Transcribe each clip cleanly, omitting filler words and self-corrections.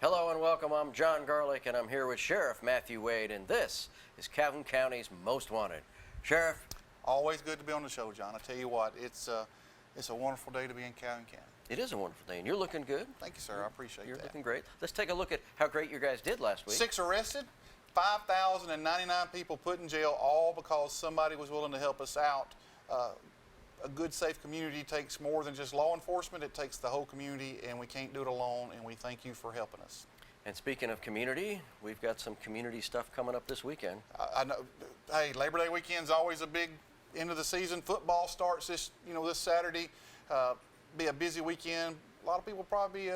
Hello and welcome. I'm Jon Garlick and I'm here with Sheriff Matthew Wade, and this is Calhoun County's Most Wanted. Sheriff? Always good to be on the show, John. I tell you what, it's a wonderful day to be in Calhoun County. It is a wonderful day, and you're looking good. Thank you, sir. I appreciate You're that. looking great. Let's take a look at how great you guys did last week. 6 arrested, 5,099 people put in jail, all because somebody was willing to help us out. A good, safe community takes more than just law enforcement. It takes the whole community, and we can't do it alone, and we thank you for helping us. And speaking of community, we've got some community stuff coming up this weekend. I know. Hey, Labor Day weekend's always a big end of the season. Football starts this Saturday. Be a busy weekend. A lot of people probably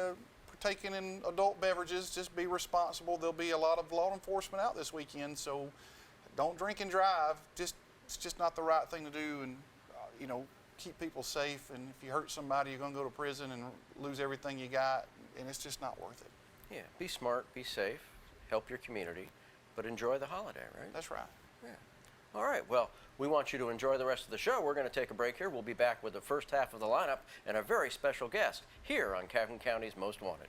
partaking in adult beverages. Just be responsible. There'll be a lot of law enforcement out this weekend, so don't drink and drive. It's just not the right thing to do, and keep people safe. And if you hurt somebody, you're going to go to prison and lose everything you got, and it's just not worth it. Yeah, be smart, be safe, help your community, but enjoy the holiday, right? That's right. Yeah. All right, well, we want you to enjoy the rest of the show. We're going to take a break here. We'll be back with the first half of the lineup and a very special guest here on Calhoun County's Most Wanted.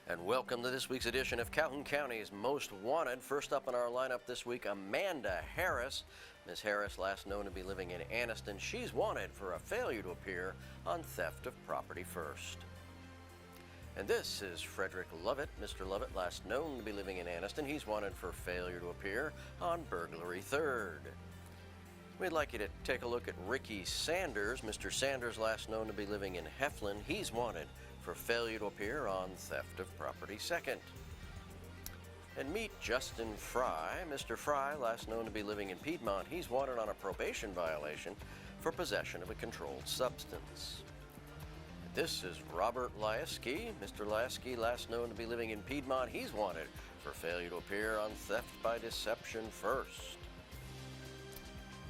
And welcome to this week's edition of Calhoun County's Most Wanted. First up in our lineup this week, Amanda Harris. Ms. Harris, last known to be living in Anniston, she's wanted for a failure to appear on theft of property first. And this is Frederick Lovett. Mr. Lovett, last known to be living in Anniston, he's wanted for failure to appear on burglary third. We'd like you to take a look at Ricky Sanders. Mr. Sanders, last known to be living in Heflin, he's wanted for failure to appear on theft of property second. And meet Justin Fry. Mr. Fry, last known to be living in Piedmont, he's wanted on a probation violation for possession of a controlled substance. This is Robert Laski. Mr. Laski, last known to be living in Piedmont, he's wanted for failure to appear on theft by deception first.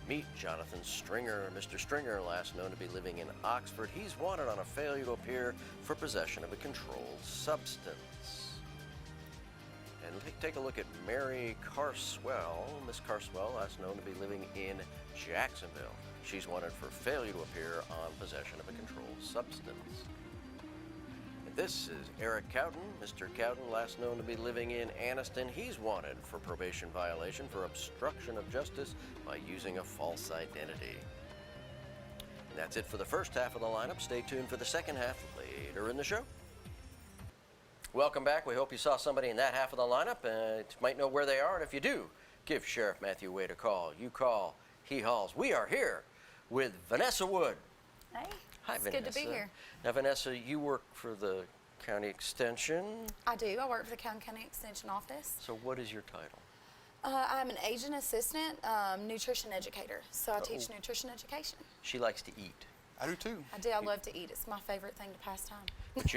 Meet Jonathan Stringer. Mr. Stringer, last known to be living in Oxford, he's wanted on a failure to appear for possession of a controlled substance. And take a look at Mary Carswell. Miss Carswell, last known to be living in Jacksonville. She's wanted for failure to appear on possession of a controlled substance. And this is Eric Cowden. Mr. Cowden, last known to be living in Anniston, he's wanted for probation violation for obstruction of justice by using a false identity. And that's it for the first half of the lineup. Stay tuned for the second half later in the show. Welcome back. We hope you saw somebody in that half of the lineup. You might know where they are, and if you do, give Sheriff Matthew Wade a call. You call, he hauls. We are here with Vanessa Wood. Hey. Hi, it's Vanessa. good to be here. Now, Vanessa, you work for the county extension. I do. I work for the Calhoun County Extension Office. So what is your title? I'm an agent assistant, nutrition educator. So I teach nutrition education. She likes to eat. I do too. I do. I love to eat. It's my favorite thing to pass time. But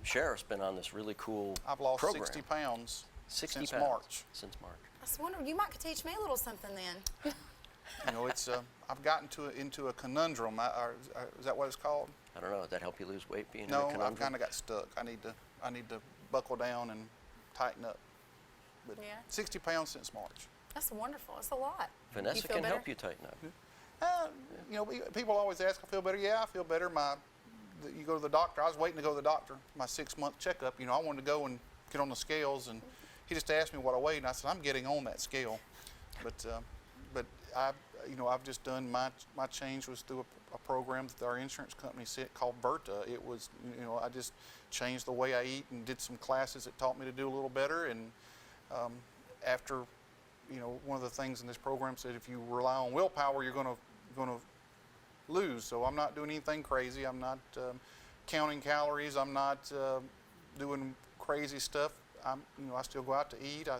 Sheriff's been on this really cool I've lost program. 60 pounds 60 since pounds. March. Since March. I was wondering, you might could teach me a little something then. It's I've gotten into a conundrum. Is that what it's called? I don't know. Did that help you lose weight being in a No, conundrum? I've kind of got stuck. I need to buckle down and tighten up. But Yeah. 60 pounds since March. That's wonderful. It's a lot. Vanessa You feel can better? help you tighten up. People always ask, I feel better. Yeah, I feel better. You go to the doctor. I was waiting to go to the doctor, my 6-month checkup. I wanted to go and get on the scales, and he just asked me what I weighed, and I said, I'm getting on that scale. But I've just done my change was through a program that our insurance company said called Verta. It was, I just changed the way I eat and did some classes that taught me to do a little better. And after, one of the things in this program said if you rely on willpower, you're going to lose. So I'm not doing anything crazy. I'm not counting calories. I'm not doing crazy stuff. I still go out to eat. I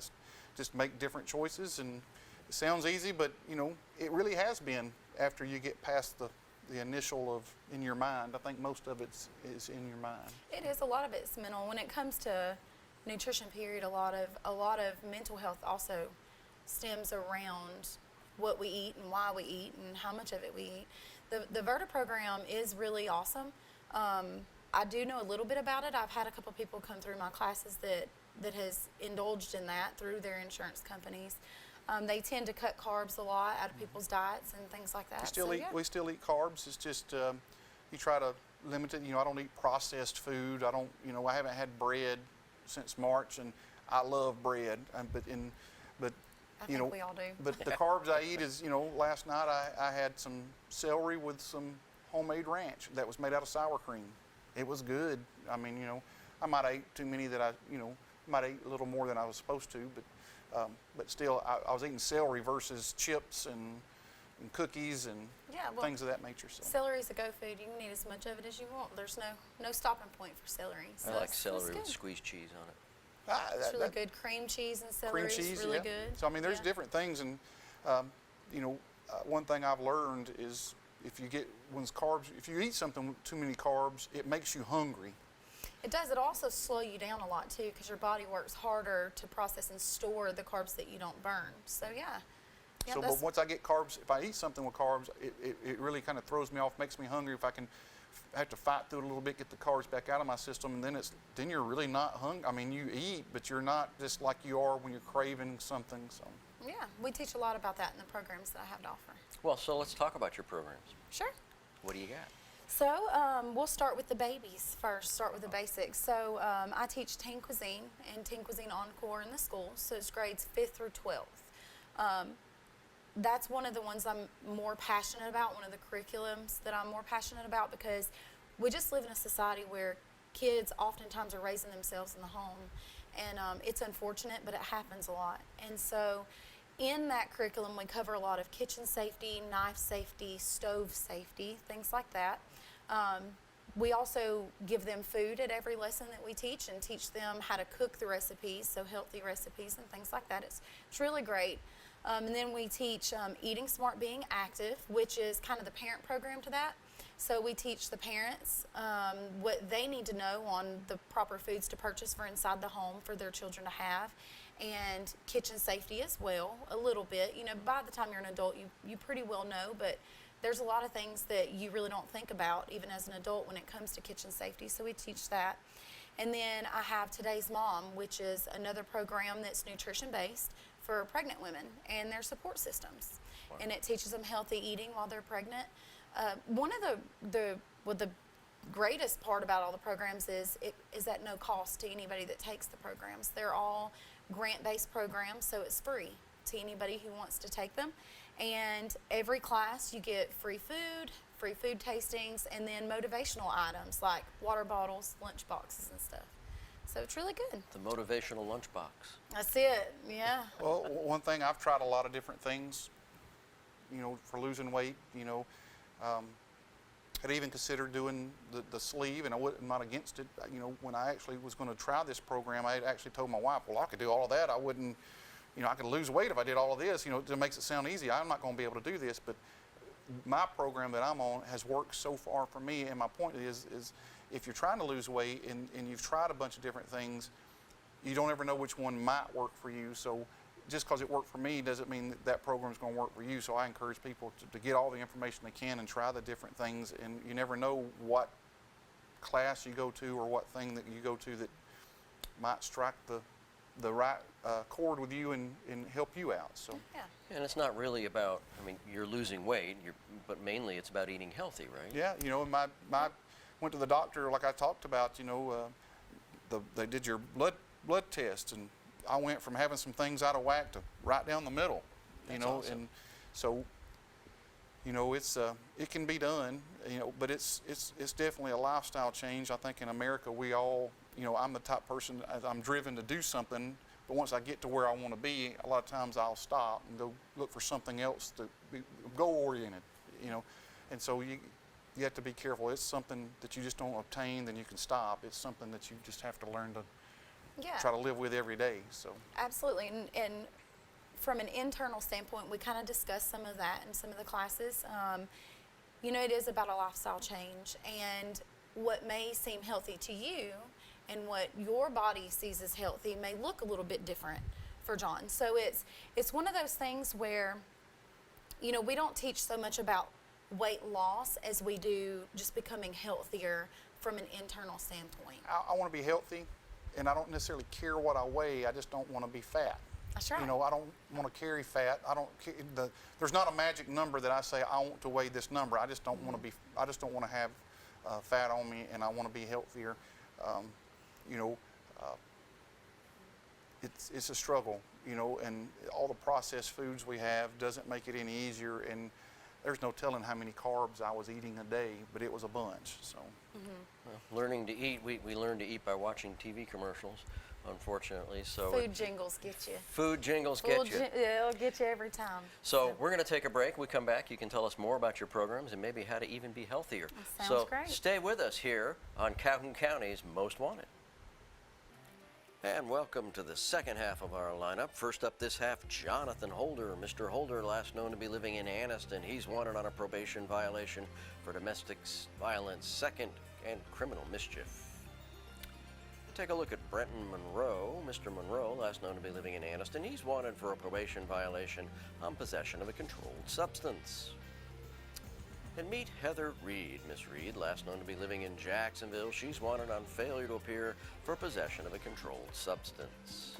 just make different choices, and it sounds easy, but it really has been after you get past the initial of in your mind. I think most of it is in your mind. It is. A lot of it's mental. When it comes to nutrition, period, a lot of mental health also stems around what we eat and why we eat and how much of it we eat. The Verta program is really awesome. I do know a little bit about it. I've had a couple people come through my classes that has indulged in that through their insurance companies. They tend to cut carbs a lot out of people's diets and things like that. We still eat carbs. It's just you try to limit it. I don't eat processed food. I don't. I haven't had bread since March, and I love bread. But I think we all do. But the carbs I eat is, last night I had some celery with some homemade ranch that was made out of sour cream. It was good. I mean, I might have ate too many that I might have ate a little more than I was supposed to, but still, I was eating celery versus chips and cookies and things of that nature. So celery is a go food. You can eat as much of it as you want. There's no stopping point for celery. So I like celery with squeezed cheese on it. It's really good. Cream cheese and celery is really good. So I mean, there's different things, and one thing I've learned is if you eat something with too many carbs, it makes you hungry. It does. It also slow you down a lot too, because your body works harder to process and store the carbs that you don't burn. So but once I get carbs, if I eat something with carbs, it really kind of throws me off, makes me hungry. If I have to fight through it a little bit, get the carbs back out of my system, and then you're really not hungry. I mean, you eat, but you're not just like you are when you're craving something. So yeah, we teach a lot about that in the programs that I have to offer. Well, so let's talk about your programs. Sure. What do you got? So we'll start with the babies first, start with the basics. So I teach teen cuisine and teen cuisine encore in the school, so it's grades 5th through 12th. That's one of the ones I'm more passionate about, one of the curriculums that I'm more passionate about, because we just live in a society where kids oftentimes are raising themselves in the home, and it's unfortunate, but it happens a lot. And so in that curriculum, we cover a lot of kitchen safety, knife safety, stove safety, things like that. We also give them food at every lesson that we teach, and teach them how to cook the recipes, so healthy recipes and things like that. It's really great. And then we teach Eating Smart, Being Active, which is kind of the parent program to that. So we teach the parents what they need to know on the proper foods to purchase for inside the home for their children to have, and kitchen safety as well, a little bit. By the time you're an adult, you pretty well know, but there's a lot of things that you really don't think about, even as an adult, when it comes to kitchen safety. So we teach that. And then I have Today's Mom, which is another program that's nutrition-based for pregnant women and their support systems. Wow. And it teaches them healthy eating while they're pregnant. One of the greatest part about all the programs is at no cost to anybody that takes the programs. They're all grant-based programs, so it's free to anybody who wants to take them. And every class you get free food tastings, and then motivational items like water bottles, lunch boxes and stuff. So it's really good. The motivational lunchbox. That's it, yeah. Well, one thing, I've tried a lot of different things, for losing weight, I'd even considered doing the sleeve, and I'm not against it. When I actually was going to try this program, I had actually told my wife, well, I could do all of that. I wouldn't, I could lose weight if I did all of this. It makes it sound easy. I'm not going to be able to do this, but my program that I'm on has worked so far for me, and my point is if you're trying to lose weight and you've tried a bunch of different things, you don't ever know which one might work for you. So just because it worked for me doesn't mean that program is going to work for you. So I encourage people to get all the information they can and try the different things, and you never know what class you go to or what thing that you go to that might strike the right chord with you and help you out. So yeah. And it's not really about, you're losing weight, but mainly it's about eating healthy, right? Yeah, my went to the doctor, like I talked about, they did your blood test, and I went from having some things out of whack to right down the middle, Awesome. And so, it's it can be done, but it's definitely a lifestyle change. I think in America we all, I'm the type of person, I'm driven to do something, but once I get to where I want to be, a lot of times I'll stop and go look for something else to be goal-oriented, and so you have to be careful. It's something that you just don't obtain, then you can stop. It's something that you just have to learn to try to live with every day. So absolutely, and from an internal standpoint, we kind of discussed some of that in some of the classes. It is about a lifestyle change, and what may seem healthy to you and what your body sees as healthy may look a little bit different for Jon. So it's one of those things where, we don't teach so much about weight loss as we do just becoming healthier from an internal standpoint. I want to be healthy, and I don't necessarily care what I weigh. I just don't want to be fat. That's right. You know, I don't want to carry fat. I don't. There's not a magic number that I say I want to weigh this number. I just don't want to be. I just don't want to have fat on me, and I want to be healthier. You know, it's a struggle. You know, and all the processed foods we have doesn't make it any easier. And there's no telling how many carbs I was eating a day, but it was a bunch. So. Well, learning to eat, we learn to eat by watching TV commercials, unfortunately. So Food jingles get you. food jingles get you. Yeah, it'll get you every time. So we're going to take a break. We come back, you can tell us more about your programs and maybe how to even be healthier. That sounds so great. Stay with us here on Calhoun County's Most Wanted. And welcome to the second half of our lineup. First up this half, Jonathan Holder. Mr. Holder, last known to be living in Anniston. He's wanted on a probation violation for domestic violence, second, and criminal mischief. Take a look at Brenton Monroe. Mr. Monroe, last known to be living in Anniston. He's wanted for a probation violation on possession of a controlled substance. And meet Heather Reed. Miss Reed, last known to be living in Jacksonville. She's wanted on failure to appear for possession of a controlled substance.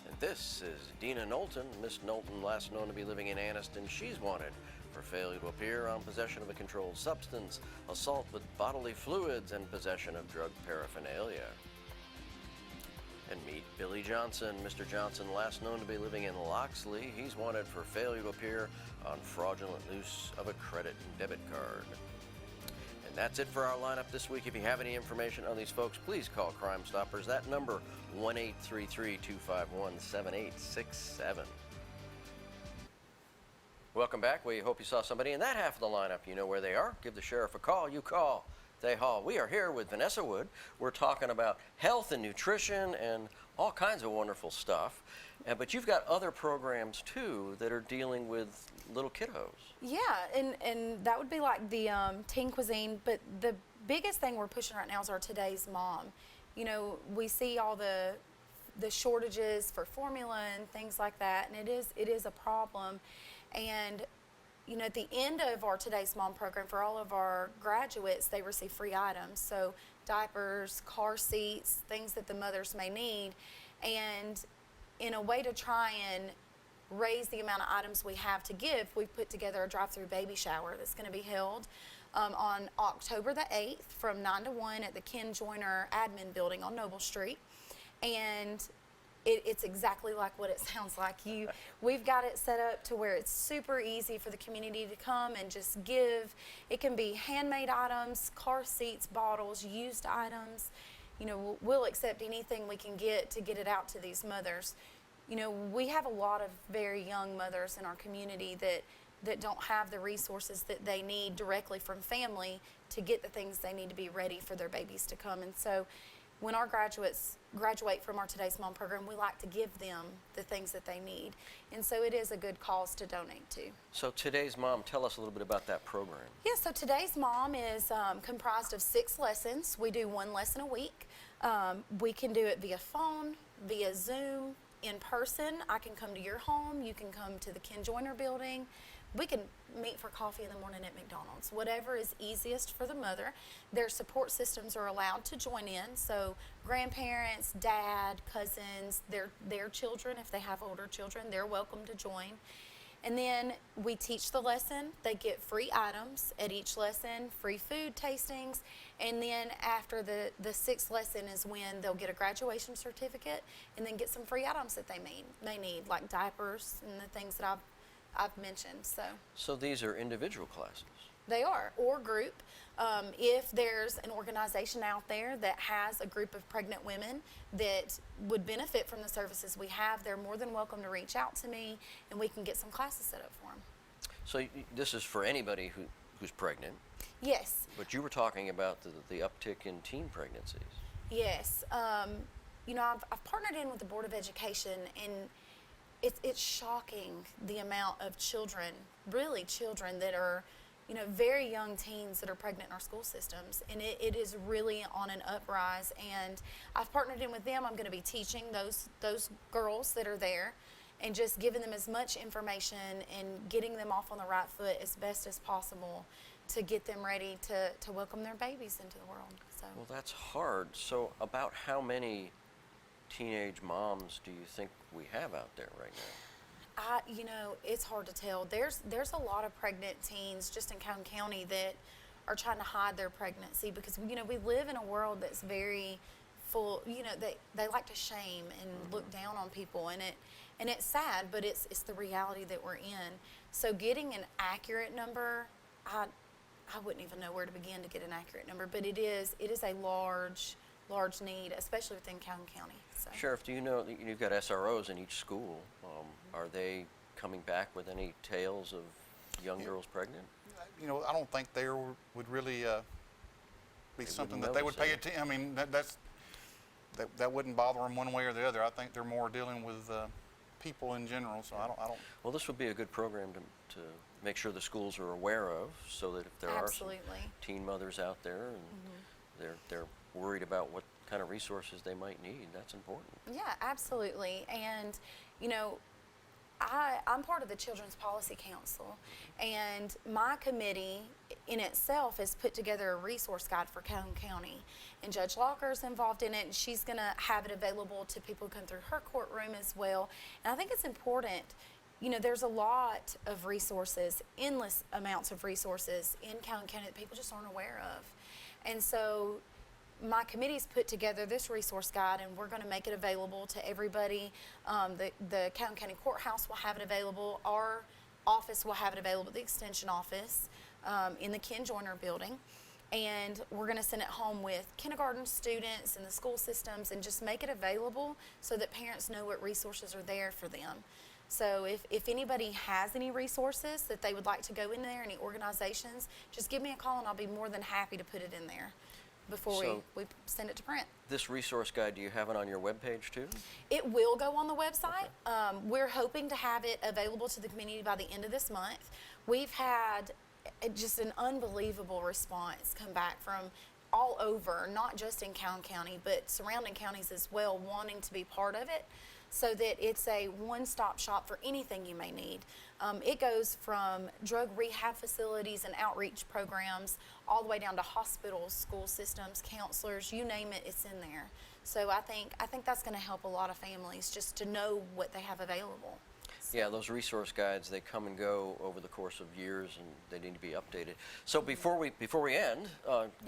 And this is Dina Knowlton. Miss Knowlton, last known to be living in Anniston. She's wanted for failure to appear on possession of a controlled substance, assault with bodily fluids, and possession of drug paraphernalia. And meet Billy Johnson. Mr. Johnson, last known to be living in Loxley. He's wanted for failure to appear on fraudulent use of a credit and debit card. And that's it for our lineup this week. If you have any information on these folks, please call Crime Stoppers. That number, 1-833-251-7867. Welcome back. We hope you saw somebody in that half of the lineup. You know where they are. Give the sheriff a call. You call. They haul. We are here with Vanessa Wood. We're talking about health and nutrition and all kinds of wonderful stuff. But you've got other programs too that are dealing with little kiddos. Yeah, and that would be like the teen cuisine, but the biggest thing we're pushing right now is our Today's Mom. You know, we see all the shortages for formula and things like that, and it is a problem. And you know, at the end of our Today's Mom program, for all of our graduates, they receive free items. So diapers, car seats, things that the mothers may need. And in a way to try and raise the amount of items we have to give, we've put together a drive-through baby shower that's going to be held on October the 8th from 9 to 1 at the Ken Joyner Admin Building on Noble Street. And it's exactly like what it sounds like. We've got it set up to where it's super easy for the community to come and just give. It can be handmade items, car seats, bottles, used items. You know, we'll accept anything we can get to get it out to these mothers. You know, we have a lot of very young mothers in our community that don't have the resources that they need directly from family to get the things they need to be ready for their babies to come. And so when our graduates graduate from our Today's Mom program, we like to give them the things that they need. And so it is a good cause to donate to. So Today's Mom, tell us a little bit about that program. Yeah, so Today's Mom is comprised of 6 lessons. We do 1 lesson a week. We can do it via phone, via Zoom, in person. I can come to your home. You can come to the Ken Joyner building. We can meet for coffee in the morning at McDonald's, whatever is easiest for the mother. Their support systems are allowed to join in, so grandparents, dad, cousins, their children, if they have older children, they're welcome to join. And then we teach the lesson. They get free items at each lesson, free food tastings, and then after the 6th lesson is when they'll get a graduation certificate and then get some free items that they may need, like diapers and the things that I've mentioned. So these are individual classes? They are, or group. If there's an organization out there that has a group of pregnant women that would benefit from the services we have, they're more than welcome to reach out to me and we can get some classes set up for them. So this is for anybody who's pregnant? Yes. But you were talking about the uptick in teen pregnancies. Yes. You know, I've partnered in with the Board of Education, and it's shocking the amount of children, really children that are, you know, very young teens that are pregnant in our school systems, and it is really on an uprise. And I've partnered in with them. I'm going to be teaching those girls that are there and just giving them as much information and getting them off on the right foot as best as possible to get them ready to welcome their babies into the world. So. Well, that's hard. So about how many teenage moms do you think we have out there right now? It's hard to tell. There's a lot of pregnant teens just in Calhoun County that are trying to hide their pregnancy because, we live in a world that's very full, they like to shame and look down on people, and it's sad, but it's the reality that we're in. So getting an accurate number, I wouldn't even know where to begin to get an accurate number, but it is a large need, especially within Calhoun County. So. Sheriff, do you know that you've got SROs in each school? Are they coming back with any tales of young girls pregnant? I don't think there would really be something that they would pay attention. I mean, that wouldn't bother them one way or the other. I think they're more dealing with people in general. So I don't. Well, this would be a good program to make sure the schools are aware of, so that if there are some teen mothers out there and they're worried about what kind of resources they might need, that's important. Yeah, absolutely. And I'm part of the Children's Policy Council, and my committee in itself has put together a resource guide for Calhoun County, and Judge Locker's involved in it, and she's going to have it available to people who come through her courtroom as well. And I think it's important, there's a lot of resources, endless amounts of resources in Calhoun County that people just aren't aware of. And so my committee's put together this resource guide, and we're going to make it available to everybody. The Calhoun County Courthouse will have it available. Our office will have it available, the Extension office in the Ken Joyner building. And we're going to send it home with kindergarten students and the school systems and just make it available so that parents know what resources are there for them. So if anybody has any resources that they would like to go in there, any organizations, just give me a call and I'll be more than happy to put it in there before we send it to print. This resource guide, do you have it on your webpage too? It will go on the website. Okay. We're hoping to have it available to the community by the end of this month. We've had just an unbelievable response come back from all over, not just in Calhoun County, but surrounding counties as well, wanting to be part of it, so that it's a one-stop shop for anything you may need. It goes from drug rehab facilities and outreach programs all the way down to hospitals, school systems, counselors, you name it, it's in there. So I think that's going to help a lot of families just to know what they have available. Yeah, those resource guides, they come and go over the course of years, and they need to be updated. So before we end,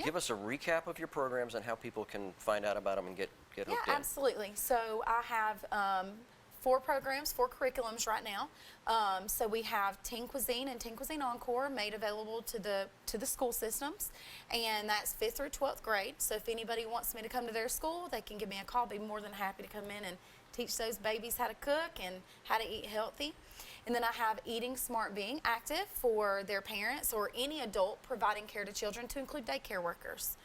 give us a recap of your programs and how people can find out about them and get hooked in. Yeah, absolutely. So I have 4 programs, 4 curriculums right now. So we have Teen Cuisine and Teen Cuisine Encore made available to the school systems, and that's 5th through 12th grade. So if anybody wants me to come to their school, they can give me a call. I'll be more than happy to come in and teach those babies how to cook and how to eat healthy. And then I have Eating Smart Being Active for their parents or any adult providing care to children, to include daycare workers.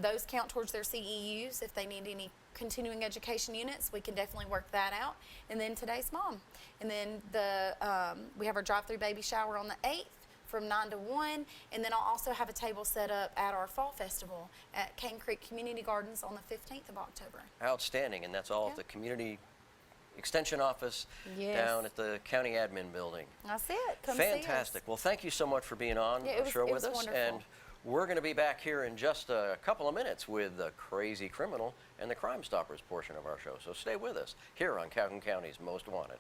Those count towards their CEUs. If they need any continuing education units, we can definitely work that out. And then Today's Mom. And then we have our drive-through baby shower on the 8th from 9 to 1. And then I'll also have a table set up at our Fall Festival at Cane Creek Community Gardens on the 15th of October. Outstanding. And that's all at the Community Extension office down at the County Admin Building. That's it. Come Fantastic. See us. Well, thank you so much for being on the show with us. Wonderful. And we're going to be back here in just a couple of minutes with the Crazy Criminal and the Crime Stoppers portion of our show. So stay with us here on Calhoun County's Most Wanted.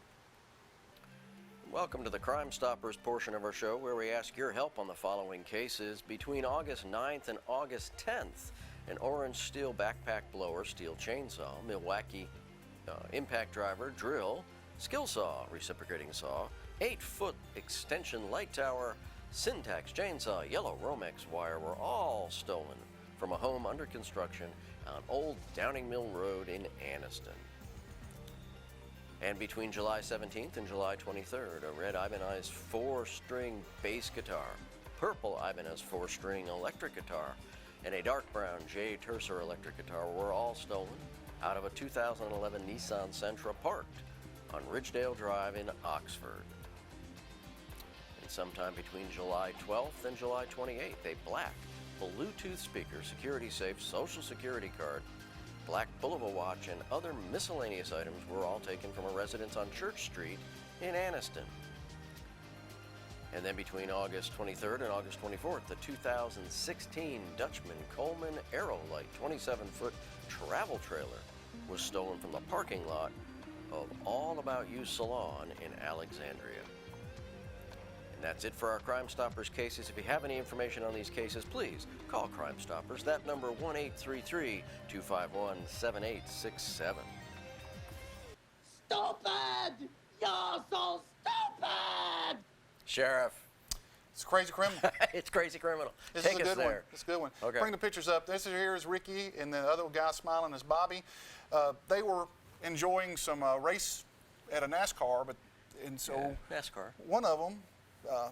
Welcome to the Crime Stoppers portion of our show, where we ask your help on the following cases. Between August 9th and August 10th, an orange steel backpack blower, steel chainsaw, Milwaukee impact driver, drill, skill saw, reciprocating saw, 8-foot extension light tower, Syntax chainsaw, yellow Romex wire were all stolen from a home under construction on Old Downing Mill Road in Anniston. And between July 17th and July 23rd, a red Ibanez 4-string bass guitar, purple Ibanez 4-string electric guitar, and a dark brown J. Tercer electric guitar were all stolen out of a 2011 Nissan Sentra parked on Ridgedale Drive in Oxford. And sometime between July 12th and July 28th, a black Bluetooth speaker, security safe, social security card, black Bulova watch, and other miscellaneous items were all taken from a residence on Church Street in Anniston. And then between August 23rd and August 24th, the 2016 Dutchman Coleman Aerolite 27-foot travel trailer was stolen from the parking lot of All About You Salon in Alexandria. And that's it for our Crime Stoppers cases. If you have any information on these cases, please call Crime Stoppers. That number, 1-833-251-7867. Stupid! You're so stupid! Sheriff. It's Crazy Criminal. It's Crazy Criminal. This Take is a us good one. there. It's a good one. Okay. Bring the pictures up. This here is Ricky, and the other guy smiling is Bobby. They were enjoying some race at a NASCAR, and so NASCAR. one of them,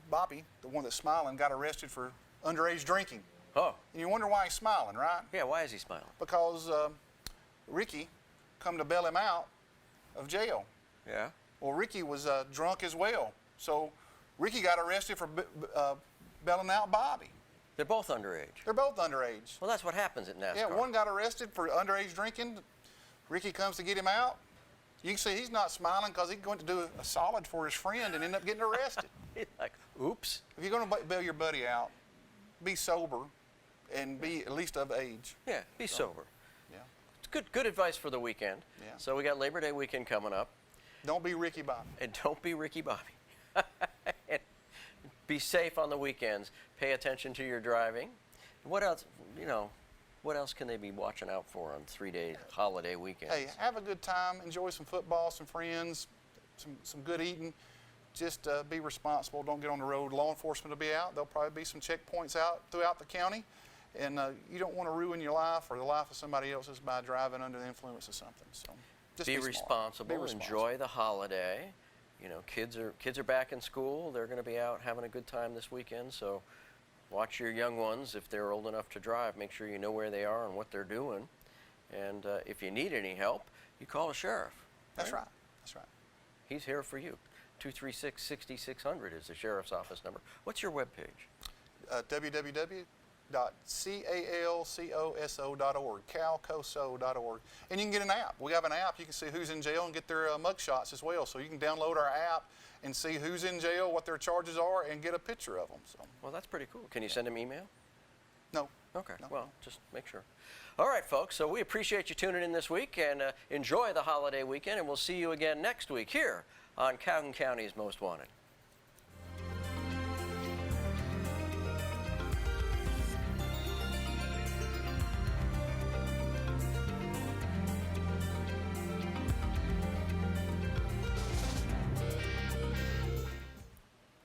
Bobby, the one that's smiling, got arrested for underage drinking. Oh. And you wonder why he's smiling, right? Yeah, why is he smiling? Because Ricky come to bail him out of jail. Yeah. Well, Ricky was drunk as well, so Ricky got arrested for bailing out Bobby. They're both underage. They're both underage. Well, that's what happens at NASCAR. Yeah, one got arrested for underage drinking. Ricky comes to get him out. You can see he's not smiling because he's going to do a solid for his friend and end up getting arrested. He's like, oops. If you're going to bail your buddy out, be sober and be at least of age. Yeah, be sober. Yeah. It's good advice for the weekend. Yeah. So we got Labor Day weekend coming up. Don't be Ricky Bobby. And don't be Ricky Bobby. And be safe on the weekends. Pay attention to your driving. What else, what else can they be watching out for on 3-day holiday weekends? Hey, have a good time. Enjoy some football, some friends, some good eating. Just be responsible. Don't get on the road. Law enforcement will be out. There'll probably be some checkpoints out throughout the county. And you don't want to ruin your life or the life of somebody else's by driving under the influence of something. So just be smart. responsible. Be responsible. Enjoy the holiday. Kids are back in school. They're going to be out having a good time this weekend. So watch your young ones if they're old enough to drive. Make sure you know where they are and what they're doing. And if you need any help, you call a sheriff. That's right. That's right. He's here for you. 236-6600 is the sheriff's office number. What's your webpage? www.calcoso.org, calcoso.org. And you can get an app. We have an app. You can see who's in jail and get their mug shots as well. So you can download our app and see who's in jail, what their charges are, and get a picture of them. So. Well, that's pretty cool. Can you send them email? No. Okay, No. well, just make sure. All right, folks, so we appreciate you tuning in this week, and enjoy the holiday weekend, and we'll see you again next week here on Calhoun County's Most Wanted.